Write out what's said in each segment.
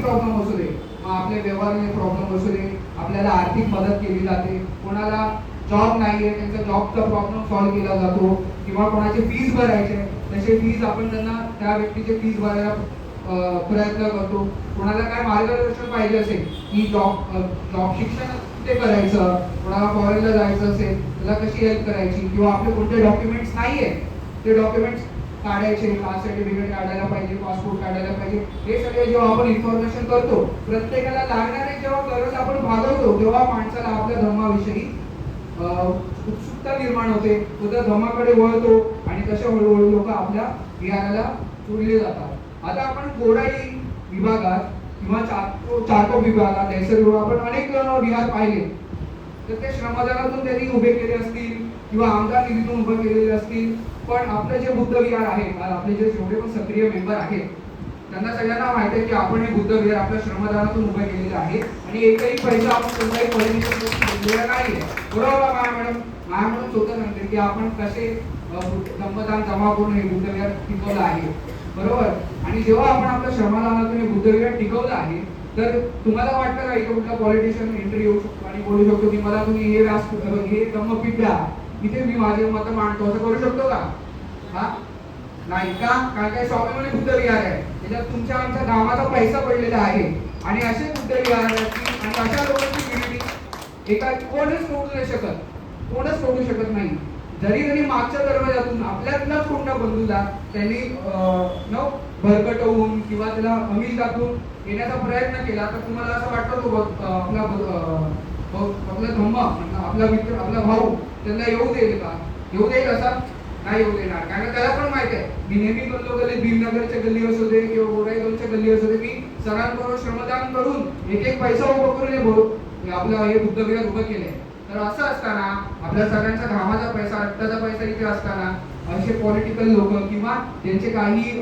Problem असू दे, आपले व्यवहाराचे प्रॉब्लेम असू दे, आपल्याला आर्थिक मदत केली जाते, कोणाला जॉब नाहीये त्यांचा जॉबचा प्रॉब्लेम सॉल्व्ह केला जातो, किंवा कोणाचे फीज भरायचे तसे फीज आपण त्यांना त्या व्यक्तीचे फीज भरायला प्रयत्न करतो. कोणाला काय मार्गदर्शन पाहिजे असेल की जॉब शिक्षण कुठे करायचं, कोणाला फॉरेनला जायचं असेल त्याला कशी हेल्प करायची, किंवा आपले कोणते डॉक्युमेंट्स नाहीये ते डॉक्युमेंट्स काढायचे, कास्ट सर्टिफिकेट काढायला पाहिजे, पासपोर्ट काढायला पाहिजे, हे सगळे जेव्हा आपण इन्फॉर्मेशन करतो, प्रत्येकाला लागणारे जेव्हा गरज आपण भागवतो तेव्हा माणसाला आपल्या धर्माविषयी उत्सुकता निर्माण होते, तो त्या धर्माकडे वळतो आणि तशा हळूहळू लोक आपल्या विहाराला जोडले जातात. आता आपण गोराई विभागात किंवा चारकोप विभागात नैसर्गिक आपण अनेक विहार पाहिले, तर ते श्रमदानातून त्यांनी उभे केले असतील किंवा आमदार निधीतून उभे केलेले असतील. पण आपले जे बुद्ध विहार आहे, आपले जे जेवढे पण सक्रिय मेंबर आहेत त्यांना सगळ्यांना माहिती आहे की आपण हे बुद्ध विहार आपल्या श्रमदानातून उभे केलेले आहे आणि एकही पैसा आपण कोणत्याही पॉलिटिशियन घेतलेला नाहीये. बरोबर मॅडम? मॅडम स्वतः सांगते की आपण कसे धम्मदान जमा करून हे बुद्ध विहार टिकवलं आहे. बरोबर? आणि जेव्हा आपण आपल्या श्रमदानातून हे बुद्ध विहार टिकवलं आहे, तर तुम्हाला वाटतं का इथे कुठला पॉलिटिशियन एंट्री येऊ शकतो आणि बोलू शकतो की मला तुम्ही हे धम्मपीठ द्या, इथे मी माझे मत मांडतो, असं करू शकतो का? हा नाही का? काय स्वाभिमानी बुद्ध विहार आहे, त्याच्यात तुमच्या आमच्या गावाचा पैसा पडलेला आहे आणि असे बुद्ध विहार आणि अशा लोकांची विनंती एका कोणच सोडू नाही शकत, कोणच सोडू शकत नाही. जरी त्यांनी मागच्या दरवाजातून आपल्यातलाच कोणत्या बंधूला त्यांनी भरकटवून किंवा त्याला अमिष दाखवून येण्याचा प्रयत्न केला, तर तुम्हाला असं वाटतं तो आपला धम्म आपला मित्र आपला भाऊ त्यांना येऊ देईल का? येऊ देईल असा? नाही येऊ देणार. कारण त्याला पण माहित आहे मी नेहमी गल्लो गल्ली भीमनगरच्या गल्ली असू दे किंवा गोराईगलच्या गल्ली असू दे, मी सरांबरोबर श्रमदान करून एक एक पैसा उभा करून आपलं हे बुद्ध विहार उभं केलंय. तर असं असताना आपल्या सगळ्यांचा घामाचा पैसा रक्ताचा पैसा इथे असताना असे पॉलिटिकल लोक किंवा त्यांचे काही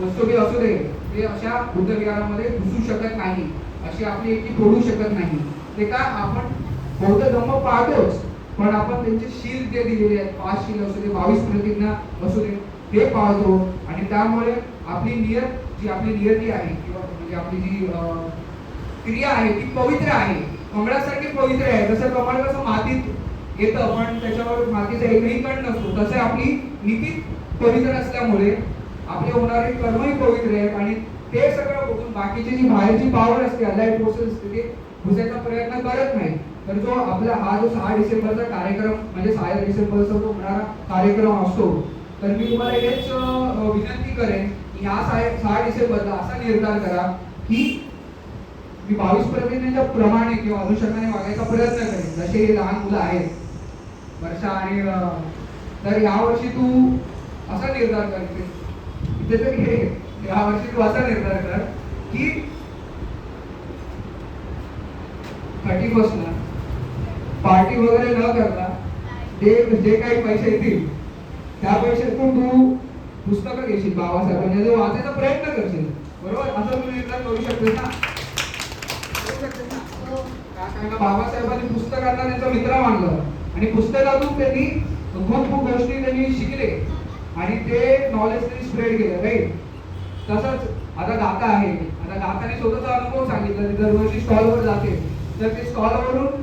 वस्तुके असू दे ते अशा बुद्ध विहारामध्ये घुसू शकत नाही, अशी आपली एकी फोडू शकत नाही. ते का आपण बौद्ध धर्म पाहतोच, पण आपण त्यांचे शील जे दिलेले आहेत, 5 शील असू दे, 22 प्रतिज्ञा असू दे, ते पाळतो आणि त्यामुळे आपली जी आपली नियती आहे किंवा म्हणजे आपली जी क्रिया आहे ती पवित्र आहे, कमळासारखी पवित्र आहे. जसं कमळ कसं मातीत येतं पण त्याच्यावर मातीचा एकही कण नसतो, तसे आपली नीती पवित्र असल्यामुळे आपले होणारे कर्मही पवित्र आहेत आणि ते सगळं बघून बाकीची जी बाहेरची पॉवर असते, अलाइड फोर्सेस असते, ते घुसायचा प्रयत्न करत नाही. तर जो आपला हा जो 6 डिसेंबरचा कार्यक्रम म्हणजे 6 डिसेंबरचा जो होणारा कार्यक्रम असतो, तर मी तुम्हाला हेच विनंती करेन की ह्या 6 डिसेंबरला असा निर्धार करा की मी 22 प्रतिज्ञेच्या प्रमाणे किंवा अनुषंगाने वागायचा प्रयत्न करेन. जसे हे लहान मुलं आहेत वर्षा आणि तर यावर्षी तू असा निर्धार कर, इथे तर घे, यावर्षी तू असा निर्धार कर की 31 ला पार्टी वगैरे न करता जे काही पैसे येतील त्या पैशातून तू पुस्तकं घेशील बाबासाहेबांचे, जो वाचायचा प्रयत्न करशील. बरोबर? असं तुम्ही निर्धार करू शकते ना? कारण बाबासाहेबांनी पुस्तकांना त्यांचा मित्र मानलं आणि पुस्तकातून त्यांनी खूप गोष्टी त्यांनी शिकले आणि ते नॉलेज त्यांनी स्प्रेड केलं. राईट? तसंच आता गाथा आहे, आता गाथाने स्वतःचा अनुभव सांगितला. ती दरवर्षी स्टॉलवर जाते, तर ते स्टॉलवरून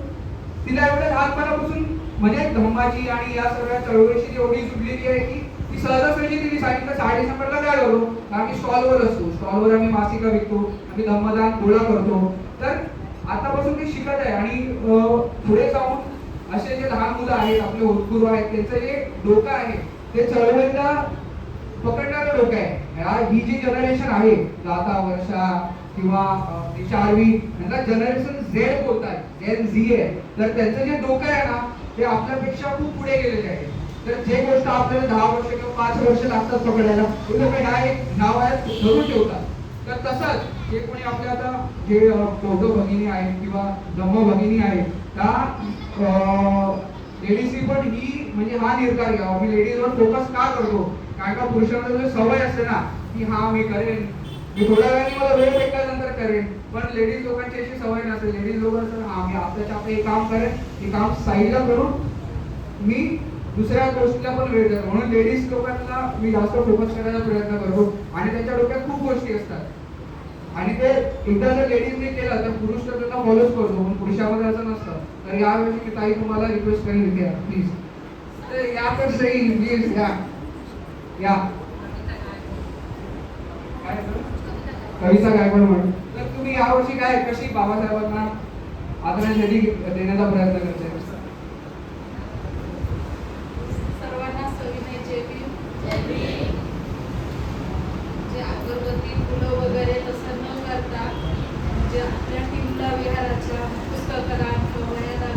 तिला एवढं लहानपणापासून म्हणजे धम्माची आणि या सगळ्या चळवळीची एवढी जुडलेली आहे की ती सहजासहजी तिने सांगितलं 6 डिसेंबरला काय करू, आम्ही स्टॉलवर असतो, स्टॉलवर आम्ही मासिका विकतो, आम्ही धम्मदान गोळा करतो. तर आतापासून ते शिकत आहे आणि पुढे जाऊन असे जे लहान मुलं आहेत आपले होतकरू आहेत त्यांचं जे डोकं आहे ते चळवळीला पकडणारं डोकं आहे. ही जी जनरेशन आहे गाथा वर्षा किंवा 4वी यांना जनरेशन झेड बोलतात, जेन झी आहे, तर त्यांचं जे डोकं आहे ना ते आपल्यापेक्षा खूप पुढे गेलेले आहे. तर जे गोष्ट आपल्याला 10 वर्ष किंवा 5 वर्ष लागतात पकडायला, ते लोक ह्या एक नाव आहे धरून ठेवतात. तर तसंच जे कोणी आपल्या आता जे बौद्ध भगिनी आहेत किंवा धम्म भगिनी आहेत त्या लेडीजनी पण ही म्हणजे हा निर्धार घ्यावा. मी लेडीजवर फोकस का करतो, कारण का पुरुषांना जो सवय असते ना की हा मी करेन, मी थोड्या वेळाने मला वेळ भेटल्यानंतर करेन, पण लेडीज लोकांची अशी सवय नसते. लेडीज लोक हा मी आपल्याच्या आपलं हे काम करेन, हे काम साईडला करून मी दुसऱ्या गोष्टीला पण वेळ देतो. म्हणून लेडीज लोकांना मी जास्त फोकस करायचा प्रयत्न करतो आणि त्यांच्या डोक्यात खूप गोष्टी असतात. आणि ते एकदा जर लेडीजने केलं तर पुरुष तर त्यांना फॉलोच करतो, पण पुरुषामध्ये असं नसतं. तर यावेळी मी ताई तुम्हाला रिक्वेस्ट करेन इथे प्लीज. तर या तर सही प्लीज या काय कविता गायकवाड म्हणून. तर तुम्ही यावर्षी काय कशी बाबासाहेबांना आदरांजली देण्याचा प्रयत्न करताय? सर्वांना सविनय जय भीम. जे अगरबत्ती फुलं वगैरे तसं न करता म्हणजे आपल्या टीमला विहाराच्या पुस्तकदान वह्यादान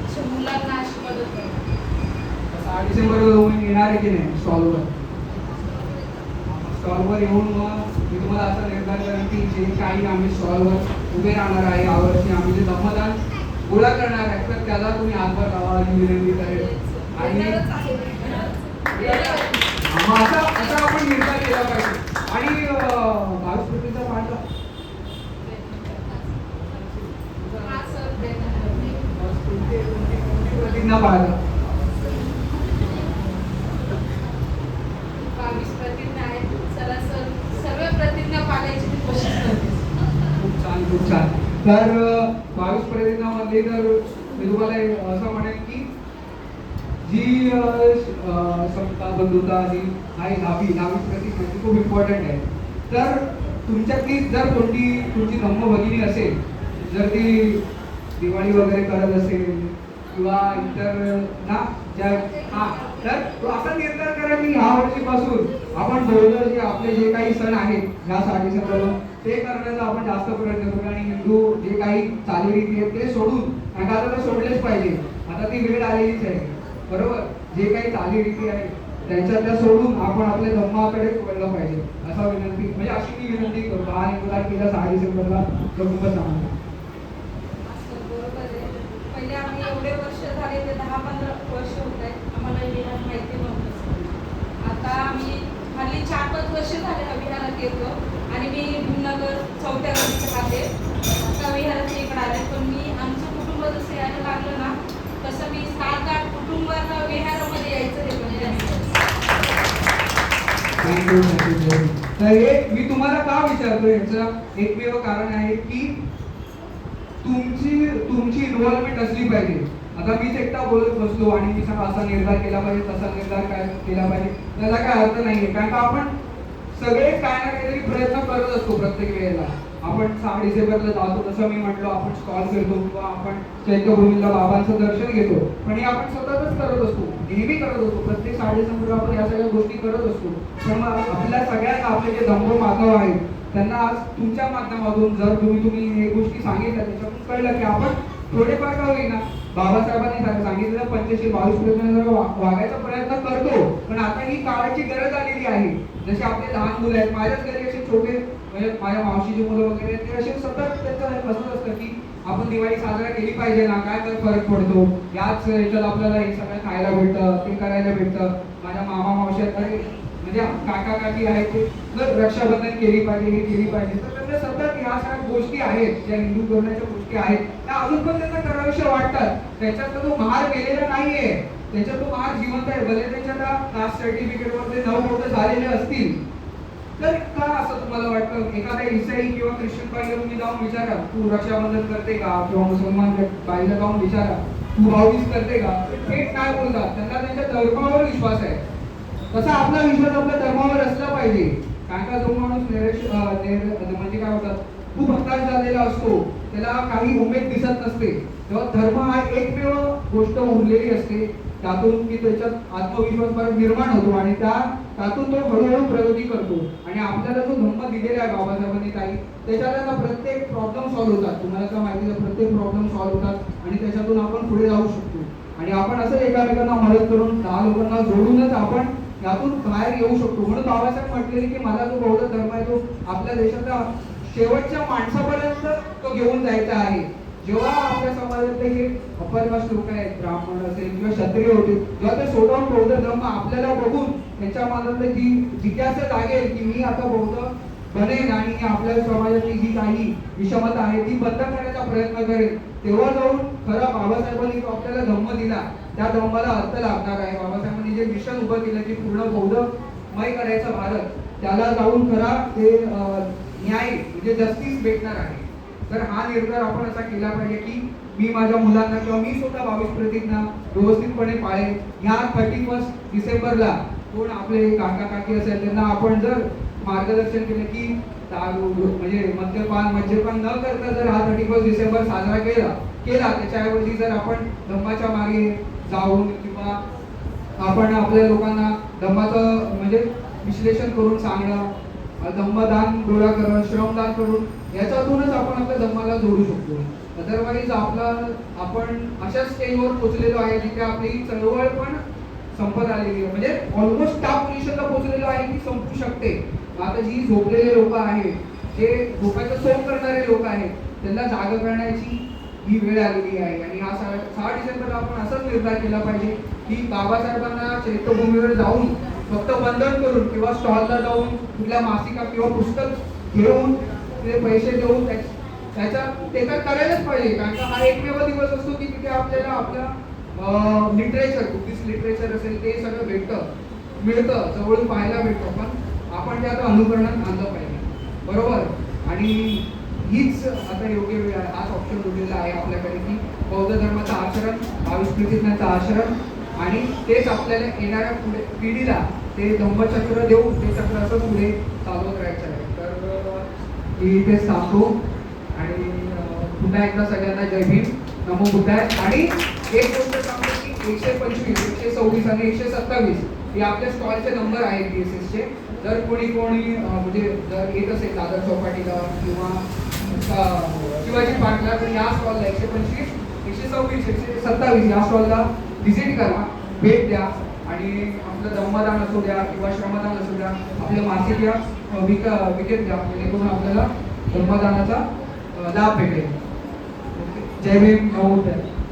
अशा मुलांना अशी मदत करतात. 6 डिसेंबरला तुम्ही येणार आहे की नाही स्टॉलवर? स्टॉलवर येऊन मग मी तुम्हाला असा निर्धार करेन की जे काही आम्ही स्टॉलवर उभे राहणार आहे यावर्षी आम्ही जे धम्मदान गोळा करणार आहे तर त्याला तुम्ही हातभार लावा ही विनंती करेल. आणि असा आपण निर्धार केला पाहिजे. आणि 22 कोटीचा पाठला प्रतिज्ञा पाळला. 22 प्रतिज्ञा आहेत. सर्व प्रतिज्ञा पाळायची मी कोशिश करते. खूप छान खूप छान. तर 22 प्रतिज्ञामध्ये तर मी तुम्हाला असं म्हणेन की जी समता बंधुता जी आहे नावी प्रतिज्ञा ती खूप इम्पॉर्टंट आहे. तर तुमच्यातली जर तुमची धम्म भगिनी असेल, जर ती दिवाळी वगैरे करत असेल किंवा इतर ना ज्या तर तो असा निर्धार करा की ह्या वर्षीपासून आपण बौद्ध जे आपले जे काही सण आहेत ह्या 6 डिसेंबरला ते करण्याचा आपण जास्त प्रयत्न करू. आणि हिंदू जे काही चालीरीती आहेत ते सोडून, आता सोडलेच पाहिजे, आता ती वेळ आलेलीच आहे बरोबर. जे काही चालीरीती आहेत त्यांच्या सोडून आपण आपल्या धम्माकडे वळलं पाहिजे असा विनंती, म्हणजे अशी मी विनंती करतो. हा निर्धार केला 6 डिसेंबरला खूपच चांगला. बरोबर आहे. पहिले आम्ही एवढे वर्ष झाले ते 10-15 वर्ष होत आहेत आम्हाला विहार माहिती नव्हतं. आता आम्ही हल्ली 4-5 वर्ष झाले हा विहारात येतो. आणि मी भीमनगर 4थ्या गल्लीत राहते. आता विहाराच्या इकडे आले, पण मी आमचं कुटुंब जसं यायला लागलं ना तसं मी 7-8 कुटुंबांना विहारामध्ये यायचं ते पण. तर हे मी तुम्हाला का विचारतो याचं एकमेव कारण आहे की तुमची इन्व्हॉल्वमेंट असली पाहिजे. आता मीच एकटा बोलत बसलो आणि मी असा निर्धार केला पाहिजे तसा निर्धार काय केला पाहिजे त्याला काय अर्थ नाहीये. कारण का आपण सगळे काय ना काहीतरी प्रयत्न करत असतो प्रत्येक वेळेला. आपण 6 डिसेंबरला जातो तसं मी म्हटलं, आपण स्टॉल करतो किंवा आपण चैत्यभूमीला बाबांचं दर्शन घेतो, पण हे आपण सततच करत असतो, नेहमी करत असतो. प्रत्येक 6 डिसेंबरला आपण या सगळ्या गोष्टी करत असतो. पण आपल्या सगळ्यांना आपले जे धम्म माधव आहेत त्यांना आज तुमच्या माध्यमातून जर तुम्ही हे गोष्टी सांगितल्या त्याच्यातून कळलं की आपण थोडेफार का होईना बाबासाहेबांनी सांगितलेलं 25-22 प्रयत्न वागायचा प्रयत्न करतो. पण आता ही काळाची गरज आलेली आहे. जसे आपले लहान मुलं आहेत, माझ्याच घरी असे छोटे म्हणजे माझ्या मावशीची मुलं वगैरे ते असे सतत त्यांचं असंच असतं की आपण दिवाळी साजरा केली पाहिजे ना, काय तर फरक पडतो, याच याच्यात आपल्याला हे सगळं खायला भेटतं, ते करायला भेटतं. माझ्या मामा मावशी म्हणजे काका काकी आहेत ते रक्षाबंधन केली पाहिजे, हे केली पाहिजे. तर त्यांना सतत ह्या सगळ्या गोष्टी आहेत ज्या हिंदू धर्माच्या गोष्टी आहेत त्या अजून पण त्यांना कराव्याशा वाटतात. त्याच्यात तो महार गेलेला नाहीये, त्याच्यात तो महार जिवंत आहे. भले त्याच्या कास्ट सर्टिफिकेट मध्ये 9 बोट झालेले असतील तर का असं तुम्हाला वाटतं? एखादा ईसाई किंवा ख्रिश्चन बाईला तुम्ही जाऊन विचारा तू रक्षाबंधन करते का, किंवा मुसलमान बाईला जाऊन विचारा तू भाऊबीज करते का, ते काय बोलतात? त्यांना त्यांच्या धर्मावर विश्वास आहे. तसा आपला विश्वास आपल्या धर्मावर असला पाहिजे. कारण का जो माणूस म्हणजे काय होतात खूप हताश झालेला असतो, त्याला काही उमेद दिसत नसते, तेव्हा धर्म हा एकमेव गोष्ट उरलेली असते त्यातून की त्याच्यात आत्मविश्वास निर्माण होतो आणि त्यातून तो हळूहळू प्रगती करतो. आणि आपल्याला जो धर्म दिलेला आहे बाबासाहेबांनी ताई त्याच्यात प्रत्येक प्रॉब्लेम सॉल्व्ह होतात. तुम्हाला तर माहिती आहे प्रत्येक प्रॉब्लेम सॉल्व्ह होतात आणि त्याच्यातून आपण पुढे जाऊ शकतो. आणि आपण असं एकामेकांना मदत करून 10 लोकांना जोडूनच आपण यातून बाहेर येऊ शकतो. म्हणून बाबासाहेब म्हटलेले की माझा जो बौद्ध धर्म आहे तो आपल्या देशाच्या शेवटच्या माणसापर्यंत तो घेऊन जायचा आहे. जेव्हा आपल्या समाजातले हे अपरकास्ट लोक आहेत, ब्राह्मण असेल किंवा क्षत्रिय होते, जेव्हा ते सोडवून बौद्ध धर्म आपल्याला बघून त्यांच्या मनातली जी जिज्ञासा जागेल की मी आता बौद्ध बनेन आणि आपल्या समाजातली जी काही विषमता आहे ती बंद करण्याचा प्रयत्न करेल, तेव्हा जाऊन खरा बाबासाहेबांनी जो आपल्याला धम्म दिला त्या धम्माला अर्थ लागणार आहे. बाबासाहेबांनी जे मिशन उभं केलं की पूर्ण बौद्धमय करायचं भारत, त्याला जाऊन खरा ते न्याय म्हणजे जस्टिस भेटणार आहे. तर हा निर्धार आपण असा केला पाहिजे की मी माझ्या मुलांना किंवा मी स्वतः 22 प्रतींना व्यवस्थितपणे पाळेल. ह्या 31 डिसेंबरला कोण आपले काका काकी असेल त्यांना आपण जर मार्गदर्शन केलं की दारू म्हणजे मद्यपान न करता जर हा 31 डिसेंबर साजरा केला त्याच्याऐवजी जर आपण धम्माच्या मागे जाऊन किंवा आपण आपल्या लोकांना धम्माचं म्हणजे विश्लेषण करून सांगणं, धम्मदान गोळा करणं, श्रमदान करून याच्यातूनच आपण आपल्या धम्माला जोडू शकतो. अदरवाईज आपण अशा स्टेजवर पोहोचलेलो आहे जिथे आपली चळवळ पण संपत आलेली आहे. म्हणजे ऑलमोस्ट त्या पोझिशनला पोहोचलेलो आहे की संपू शकते. आता जी झोपलेले लोक आहेत, जे झोपायचं सोंग करणारे लोक आहेत, त्यांना जागा करण्याची ही वेळ आलेली आहे. आणि हा 6 डिसेंबरला आपण असाच निर्धार केला पाहिजे की बाबासाहेबांना चैत्यभूमीवर जाऊन फक्त वंदन करून किंवा स्टॉलला जाऊन कुठल्या मासिका किंवा पुस्तक घेऊन ते पैसे देऊन त्याचा ते तर करायलाच पाहिजे. कारण का हा एकमेव दिवस असतो की तिथे आपल्याला आपल्या लिटरेचर, बुद्धिस्ट लिटरेचर असेल ते सगळं मिळतं, जवळून पाहायला भेटतं. पण आपण ते आता अनुकरणात आणलं पाहिजे, बरोबर. आणि हीच आता योग्य वेळ आहे, हाच ऑप्शन उरलेला आहे आपल्याकडे की बौद्ध धर्माचं आचरण, 22 प्रतिज्ञांचं आचरण, आणि तेच आपल्याला येणाऱ्या पिढीला ते धम्मचक्र देऊन ते चक्र असं पुढे चालवत राहायचं आहे. तर मी इथेच थांबतो आणि पुन्हा एकदा सगळ्यांना जय भीम, नमो बुद्धाय. आणि एक गोष्ट सांगतो की 125, 126 आणि 127 हे आपल्या स्टॉलचे नंबर आहेत BSS चे. जर कोणी म्हणजे जर येत असेल दादर चौपाटीला किंवा शिवाजी पार्कला, तर या स्टॉलला 125, 126, 127 या स्टॉलला व्हिजिट करा, भेट द्या. आणि आपलं धम्मदान असू द्या किंवा श्रमदान असू द्या, आपल्या मासिक या विकत द्या, जेणेकरून आपल्याला धम्मदानाचा लाभ भेटेल. जय भीम, नमो बुद्धाय.